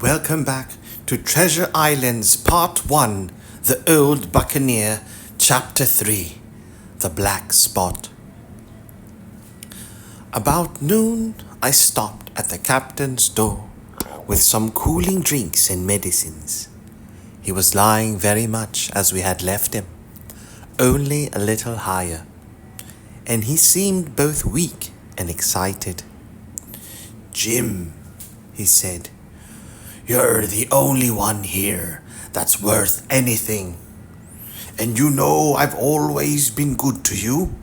Welcome back to Treasure Islands Part 1, The Old Buccaneer, Chapter 3, The Black Spot. About noon, I stopped at the captain's door with some cooling drinks and medicines. He was lying very much as we had left him, only a little higher, and he seemed both weak and excited. "Jim," he said, "you're the only one here that's worth anything. And you know I've always been good to you.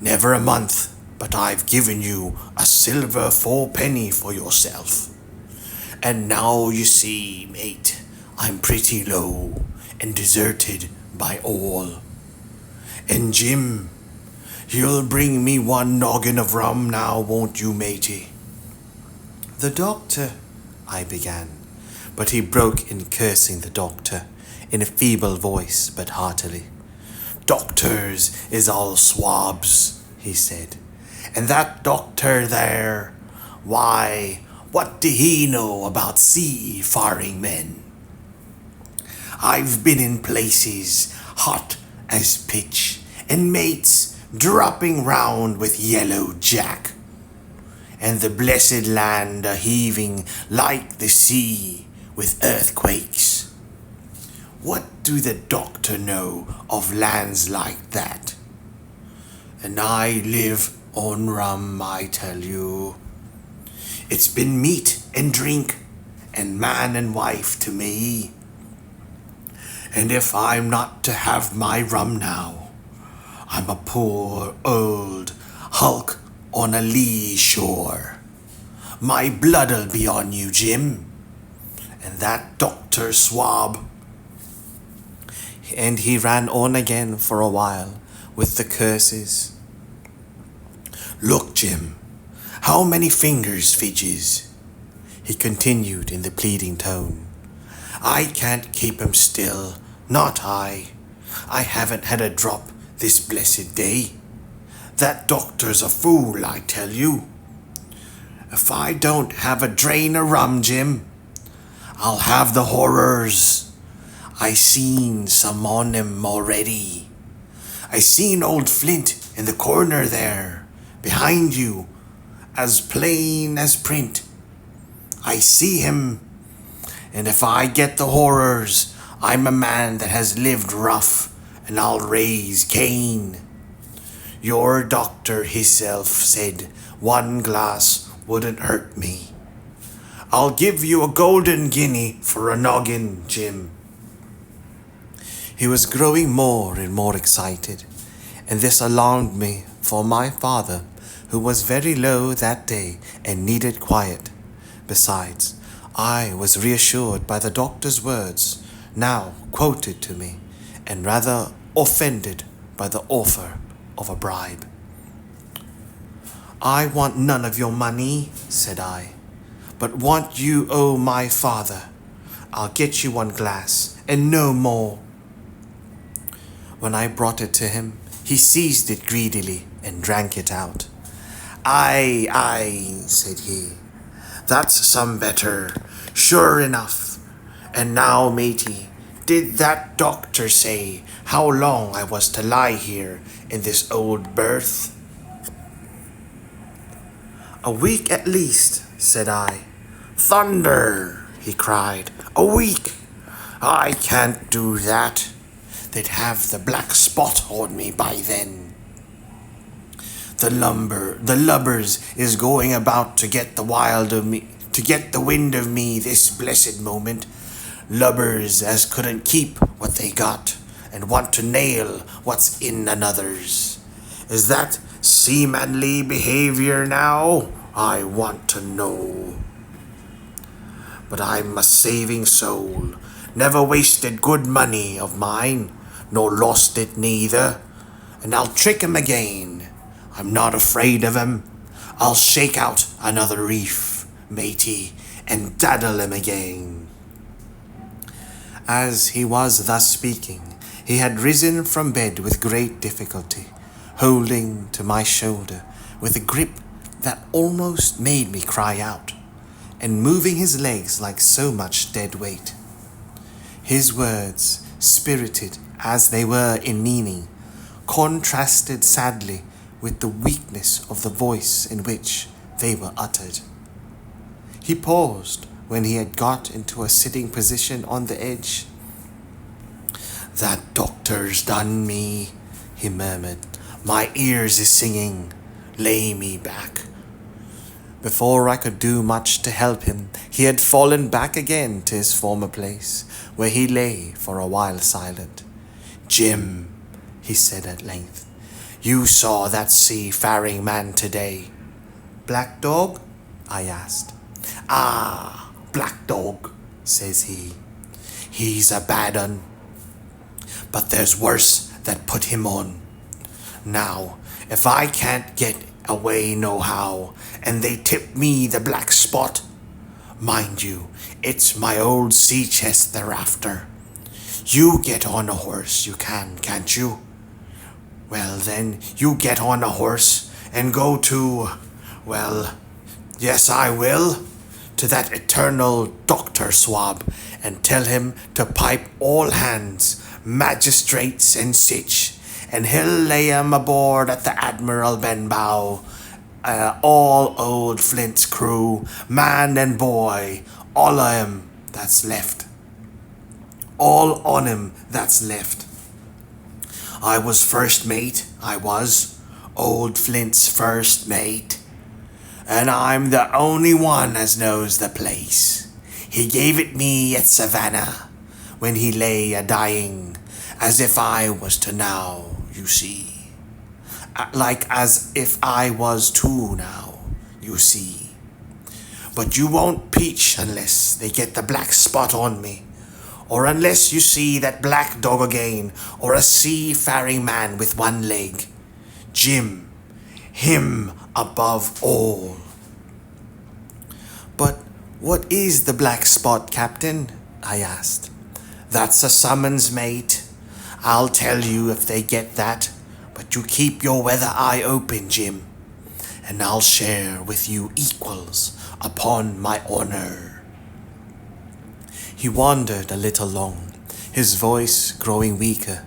Never a month, but I've given you a silver 4 penny for yourself. And now you see, mate, I'm pretty low and deserted by all. And Jim, you'll bring me one noggin of rum now, won't you, matey?" "The doctor," I began, but he broke in cursing the doctor in a feeble voice but heartily. "Doctors is all swabs," he said, "and that doctor there, why, what do he know about sea-faring men? I've been in places hot as pitch, and mates dropping round with yellow jack, and the blessed land a-heaving like the sea with earthquakes. What do the doctor know of lands like that? And I live on rum, I tell you. It's been meat and drink and man and wife to me. And if I'm not to have my rum now, I'm a poor old hulk on a lee shore. My blood'll be on you, Jim, and that doctor swab." And he ran on again for a while with the curses. "Look, Jim, how many fingers fidges?" he continued in the pleading tone. "I can't keep him still, not I. I haven't had a drop this blessed day. That doctor's a fool, I tell you. If I don't have a drain of rum, Jim, I'll have the horrors. I seen some on him already. I seen old Flint in the corner there, behind you, as plain as print. I see him, and if I get the horrors, I'm a man that has lived rough, and I'll raise Cain. Your doctor himself said one glass wouldn't hurt me. I'll give you a golden guinea for a noggin, Jim." He was growing more and more excited, and this alarmed me for my father, who was very low that day and needed quiet. Besides, I was reassured by the doctor's words, now quoted to me, and rather offended by the offer of a bribe. "I want none of your money," said I, "but what you owe my father. I'll get you one glass, and no more." When I brought it to him, he seized it greedily and drank it out. Aye, aye," said he, "that's some better, sure enough. And now, matey, did that doctor say how long I was to lie here in this old berth?" "A week at least," said I. "Thunder!" he cried. "A week! I can't do that. They'd have the black spot on me by then. The lubbers is going about to get the wind of me this blessed moment. Lubbers as couldn't keep what they got and want to nail what's in another's. Is that seamanly behavior now? I want to know. But I'm a saving soul, never wasted good money of mine, nor lost it neither, and I'll trick him again. I'm not afraid of him. I'll shake out another reef, matey, and daddle him again." As he was thus speaking, he had risen from bed with great difficulty, holding to my shoulder with a grip that almost made me cry out, and moving his legs like so much dead weight. His words, spirited as they were in meaning, contrasted sadly with the weakness of the voice in which they were uttered. He paused when he had got into a sitting position on the edge. "That doctor's done me," he murmured. "My ears is singing. Lay me back." Before I could do much to help him, he had fallen back again to his former place, where he lay for a while silent. "Jim," he said at length, "you saw that seafaring man today." "Black Dog?" I asked. "Ah, Black Dog," says he. "He's a bad un. But there's worse that put him on. Now, if I can't get away nohow, and they tip me the black spot, mind you, it's my old sea chest they're after. You get on a horse, you can, can't you? Well then, you get on a horse and go to, well, yes I will, to that eternal Dr. Swab, and tell him to pipe all hands, magistrates and sich, and he'll lay 'em aboard at the Admiral Benbow, all old Flint's crew, man and boy, all o' 'em that's left. All on 'em that's left. I was first mate, I was, old Flint's first mate, and I'm the only one as knows the place. He gave it me at Savannah, when he lay a-dying, as if I was to now, you see. Like as if I was too now, you see. But you won't peach unless they get the black spot on me, or unless you see that Black Dog again, or a seafaring man with one leg. Jim, him above all." "But what is the black spot, Captain?" I asked. "That's a summons, mate. I'll tell you if they get that, but you keep your weather eye open, Jim, and I'll share with you equals upon my honor." He wandered a little long, his voice growing weaker,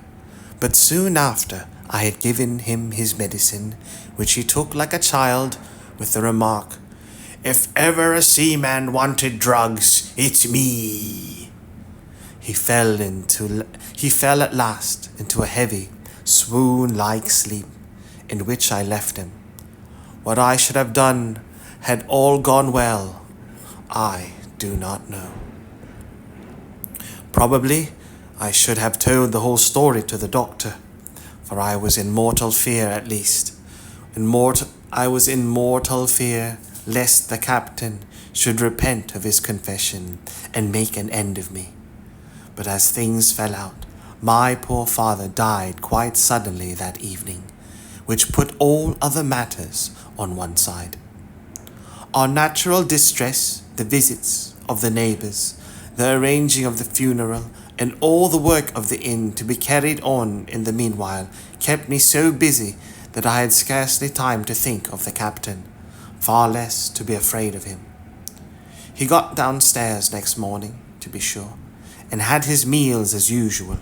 but soon after I had given him his medicine, which he took like a child, with the remark, "If ever a seaman wanted drugs, it's me." He fell at last into a heavy, swoon-like sleep, in which I left him. What I should have done had all gone well, I do not know. Probably I should have told the whole story to the doctor, for I was in mortal fear at least. I was in mortal fear lest the captain should repent of his confession and make an end of me. But as things fell out, my poor father died quite suddenly that evening, which put all other matters on one side. Our natural distress, the visits of the neighbours, the arranging of the funeral, and all the work of the inn to be carried on in the meanwhile, kept me so busy that I had scarcely time to think of the captain, far less to be afraid of him. He got downstairs next morning, to be sure, and had his meals as usual,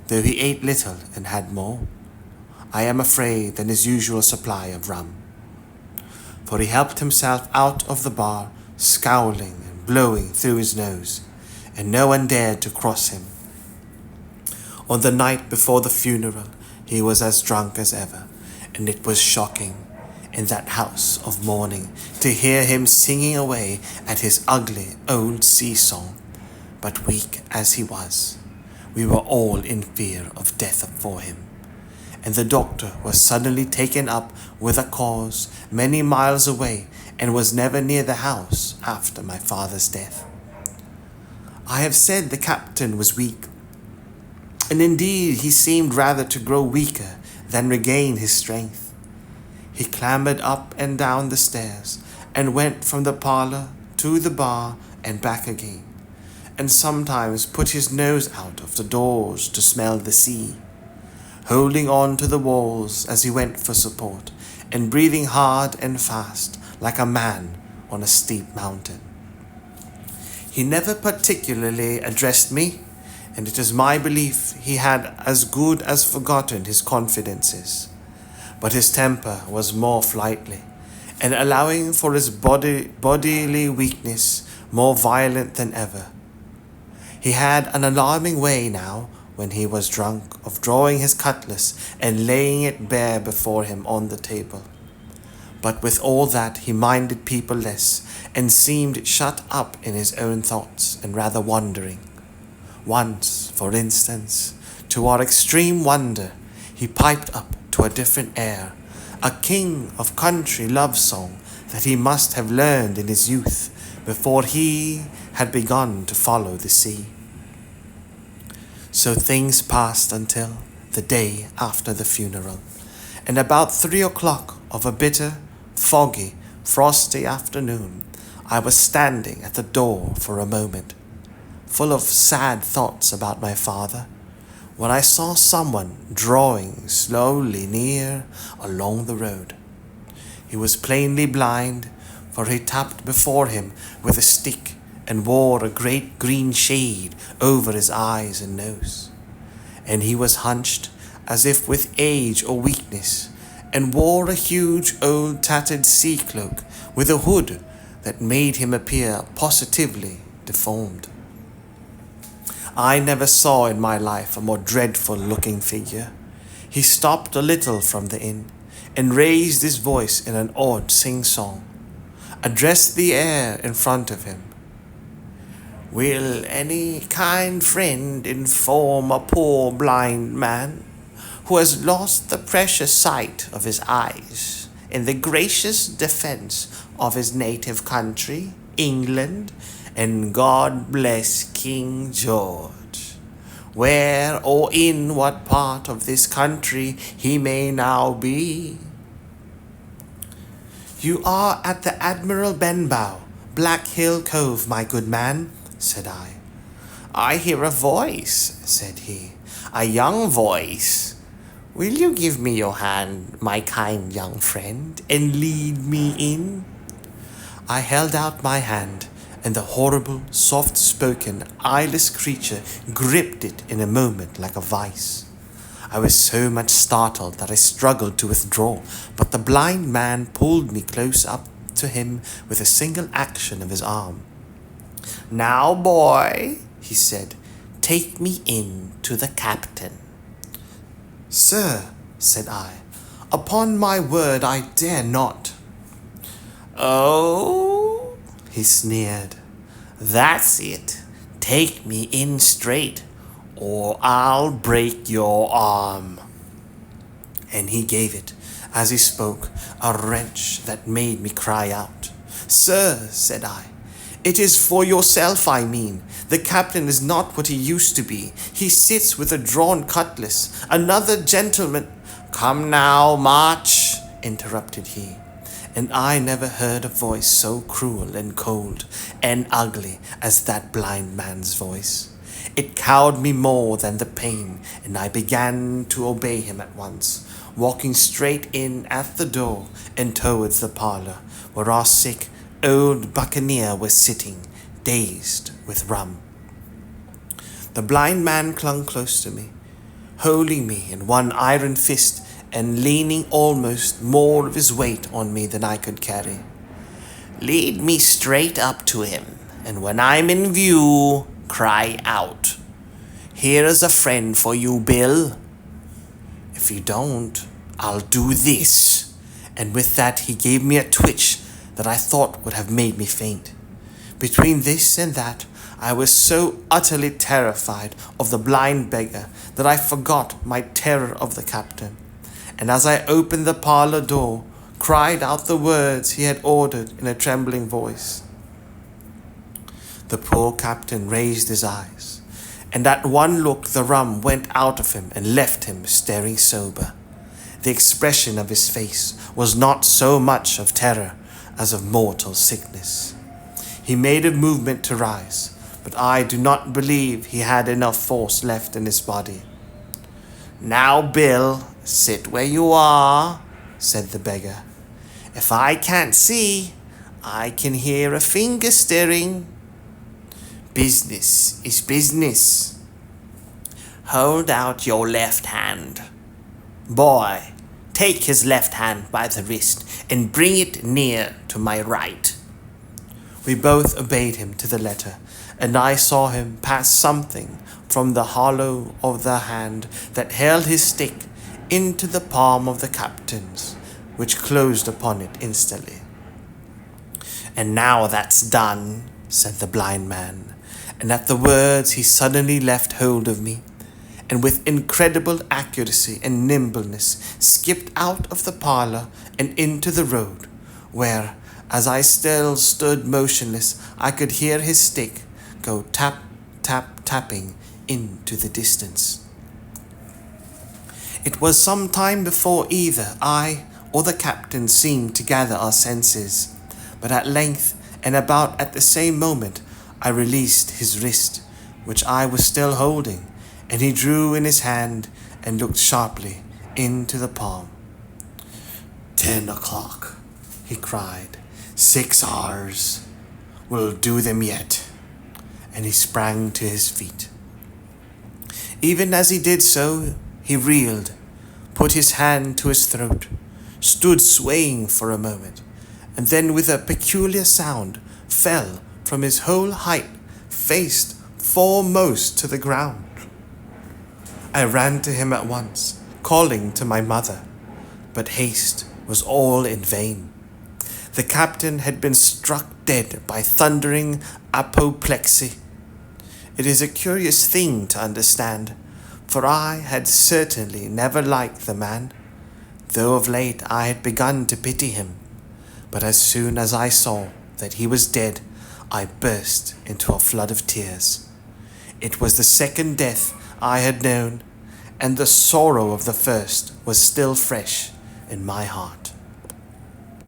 though he ate little and had more, I am afraid, than his usual supply of rum. For he helped himself out of the bar, scowling and blowing through his nose, and no one dared to cross him. On the night before the funeral, he was as drunk as ever, and it was shocking, in that house of mourning, to hear him singing away at his ugly old sea-song. But weak as he was, we were all in fear of death for him, and the doctor was suddenly taken up with a cause many miles away, and was never near the house after my father's death. I have said the captain was weak, and indeed he seemed rather to grow weaker than regain his strength. He clambered up and down the stairs, and went from the parlour to the bar and back again, and sometimes put his nose out of the doors to smell the sea, holding on to the walls as he went for support, and breathing hard and fast like a man on a steep mountain. He never particularly addressed me, and it is my belief he had as good as forgotten his confidences. But his temper was more flighty, and allowing for his bodily weakness more violent than ever. He had an alarming way now, when he was drunk, of drawing his cutlass and laying it bare before him on the table. But with all that he minded people less, and seemed shut up in his own thoughts, and rather wandering. Once, for instance, to our extreme wonder, he piped up to a different air, a king of country love song that he must have learned in his youth, before he had begun to follow the sea. So things passed until the day after the funeral, and about 3 o'clock of a bitter, foggy, frosty afternoon, I was standing at the door for a moment, full of sad thoughts about my father, when I saw someone drawing slowly near along the road. He was plainly blind, for he tapped before him with a stick and wore a great green shade over his eyes and nose. And he was hunched as if with age or weakness, and wore a huge old tattered sea cloak with a hood that made him appear positively deformed. I never saw in my life a more dreadful looking figure. He stopped a little from the inn, and raised his voice in an odd sing-song, addressed the air in front of him. Will any kind friend inform a poor blind man who has lost the precious sight of his eyes in the gracious defense of his native country, England, and God bless King George, where or in what part of this country he may now be? You are at the Admiral Benbow, Black Hill Cove, my good man, said I. I hear a voice, said he, a young voice. Will you give me your hand, my kind young friend, and lead me in? I held out my hand, and the horrible, soft-spoken, eyeless creature gripped it in a moment like a vice. I was so much startled that I struggled to withdraw, but the blind man pulled me close up to him with a single action of his arm. Now, boy, he said, take me in to the captain. Sir, said I, upon my word I dare not. Oh, he sneered, that's it. Take me in straight, or I'll break your arm. And he gave it, as he spoke, a wrench that made me cry out. Sir, said I, it is for yourself I mean. The captain is not what he used to be. He sits with a drawn cutlass. Another gentleman. Come now, march, interrupted he. And I never heard a voice so cruel and cold and ugly as that blind man's voice. It cowed me more than the pain, and I began to obey him at once, walking straight in at the door and towards the parlour, where our sick old Buccaneer was sitting, dazed with rum. The blind man clung close to me, holding me in one iron fist and leaning almost more of his weight on me than I could carry. Lead me straight up to him, and when I'm in view, cry out, here is a friend for you, Bill. If you don't, I'll do this. And with that he gave me a twitch that I thought would have made me faint. Between this and that, I was so utterly terrified of the blind beggar that I forgot my terror of the captain, and as I opened the parlour door, cried out the words he had ordered in a trembling voice. The poor captain raised his eyes, and at one look the rum went out of him and left him staring sober. The expression of his face was not so much of terror as of mortal sickness. He made a movement to rise, but I do not believe he had enough force left in his body. Now, Bill, sit where you are, said the beggar. If I can't see, I can hear a finger stirring. Business is business. Hold out your left hand. Boy, take his left hand by the wrist and bring it near to my right. We both obeyed him to the letter, and I saw him pass something from the hollow of the hand that held his stick into the palm of the captain's, which closed upon it instantly. And now that's done, said the blind man, and at the words he suddenly left hold of me, and with incredible accuracy and nimbleness skipped out of the parlour and into the road, where, as I still stood motionless, I could hear his stick go tap, tap, tapping into the distance. It was some time before either I or the captain seemed to gather our senses, but at length, and about at the same moment, I released his wrist, which I was still holding, and he drew in his hand and looked sharply into the palm. 10 o'clock, he cried. 6 hours. We'll do them yet. And he sprang to his feet. Even as he did so, he reeled, put his hand to his throat, stood swaying for a moment, and then with a peculiar sound fell from his whole height, face foremost to the ground. I ran to him at once, calling to my mother, but haste was all in vain. The captain had been struck dead by thundering apoplexy. It is a curious thing to understand, for I had certainly never liked the man, though of late I had begun to pity him. But as soon as I saw that he was dead, I burst into a flood of tears. It was the second death I had known, and the sorrow of the first was still fresh in my heart.